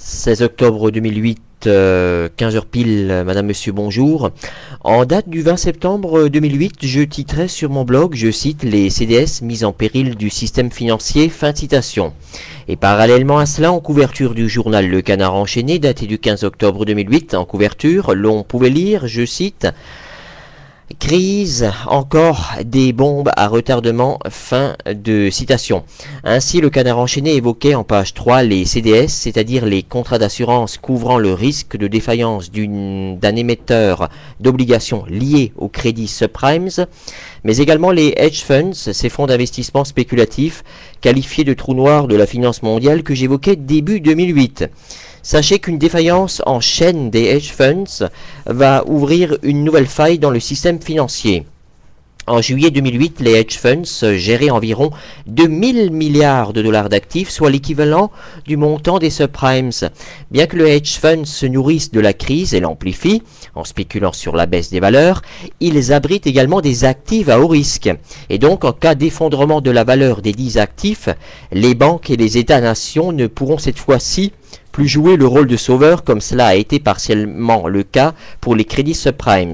16 octobre 2008, 15 heures pile, madame, monsieur, bonjour. En date du 20 septembre 2008, je titrais sur mon blog, je cite, les CDS mis en péril du système financier, fin de citation. Et parallèlement à cela, en couverture du journal Le Canard enchaîné, daté du 15 octobre 2008, en couverture, l'on pouvait lire, je cite, crise, encore des bombes à retardement, fin de citation. Ainsi, le Canard enchaîné évoquait en page 3 les CDS, c'est-à-dire les contrats d'assurance couvrant le risque de défaillance d'un émetteur d'obligations liées au crédit subprimes, mais également les hedge funds, ces fonds d'investissement spéculatifs qualifiés de trous noirs de la finance mondiale que j'évoquais début 2008. Sachez qu'une défaillance en chaîne des hedge funds va ouvrir une nouvelle faille dans le système financier. En juillet 2008, les hedge funds géraient environ 2000 milliards de dollars d'actifs, soit l'équivalent du montant des subprimes. Bien que le hedge fund se nourrisse de la crise et l'amplifie, en spéculant sur la baisse des valeurs, ils abritent également des actifs à haut risque. Et donc, en cas d'effondrement de la valeur des 10 actifs, les banques et les États-nations ne pourront cette fois-ci plus jouer le rôle de sauveur comme cela a été partiellement le cas pour les crédits subprimes.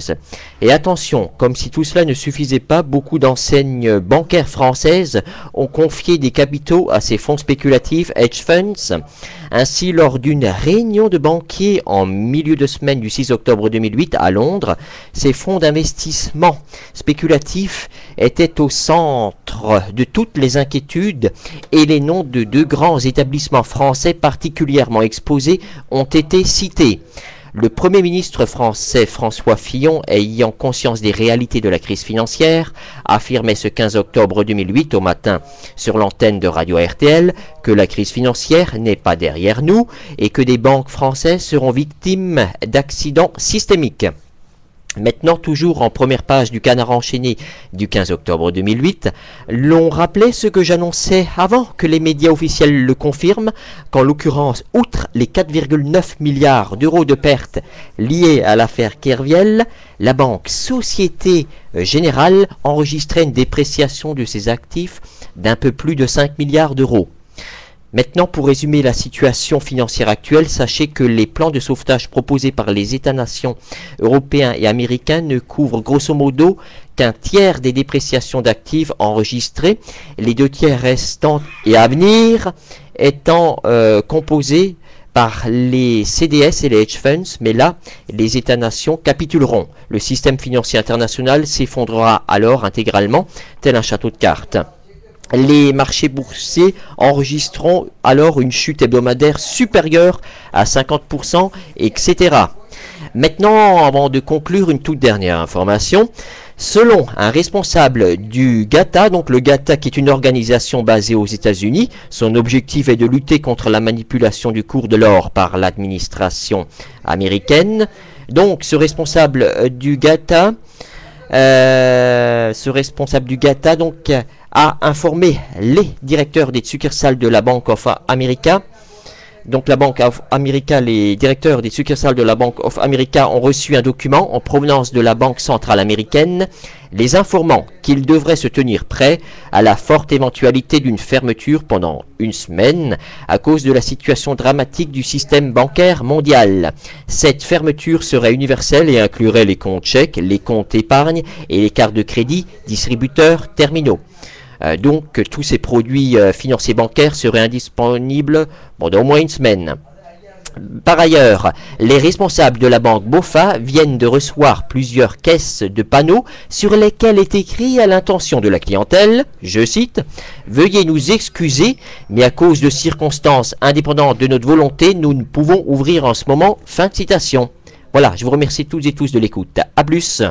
Et attention, comme si tout cela ne suffisait pas, beaucoup d'enseignes bancaires françaises ont confié des capitaux à ces fonds spéculatifs hedge funds. Ainsi, lors d'une réunion de banquiers en milieu de semaine du 6 octobre 2008 à Londres, ces fonds d'investissement spéculatifs étaient au centre de toutes les inquiétudes et les noms de deux grands établissements français particulièrement exposés ont été cités. Le Premier ministre français François Fillon, ayant conscience des réalités de la crise financière, affirmait ce 15 octobre 2008 au matin sur l'antenne de Radio RTL que la crise financière n'est pas derrière nous et que des banques françaises seront victimes d'accidents systémiques. Maintenant, toujours en première page du Canard enchaîné du 15 octobre 2008, l'on rappelait ce que j'annonçais avant que les médias officiels le confirment, qu'en l'occurrence, outre les 4,9 milliards d'euros de pertes liées à l'affaire Kerviel, la banque Société Générale enregistrait une dépréciation de ses actifs d'un peu plus de 5 milliards d'euros. Maintenant, pour résumer la situation financière actuelle, sachez que les plans de sauvetage proposés par les États-nations européens et américains ne couvrent grosso modo qu'un tiers des dépréciations d'actifs enregistrées, les 2 tiers restants et à venir étant composés par les CDS et les hedge funds, mais là, les États-nations capituleront. Le système financier international s'effondrera alors intégralement, tel un château de cartes. Les marchés boursiers enregistreront alors une chute hebdomadaire supérieure à 50%, etc. Maintenant, avant de conclure, une toute dernière information. Selon un responsable du GATA, donc le GATA qui est une organisation basée aux États-Unis, son objectif est de lutter contre la manipulation du cours de l'or par l'administration américaine. Donc ce responsable du GATA, donc a informé les directeurs des succursales de la Bank of America. Donc la Bank of America, les directeurs des succursales de la Bank of America ont reçu un document en provenance de la Banque centrale américaine, les informant qu'ils devraient se tenir prêts à la forte éventualité d'une fermeture pendant une semaine à cause de la situation dramatique du système bancaire mondial. Cette fermeture serait universelle et inclurait les comptes chèques, les comptes épargne et les cartes de crédit, distributeurs, terminaux. Donc tous ces produits financiers bancaires seraient indisponibles pendant au moins une semaine. Par ailleurs, les responsables de la banque BofA viennent de recevoir plusieurs caisses de panneaux sur lesquels est écrit à l'intention de la clientèle, je cite, « Veuillez nous excuser, mais à cause de circonstances indépendantes de notre volonté, nous ne pouvons ouvrir en ce moment. » Fin de citation. Voilà, je vous remercie toutes et tous de l'écoute. À plus.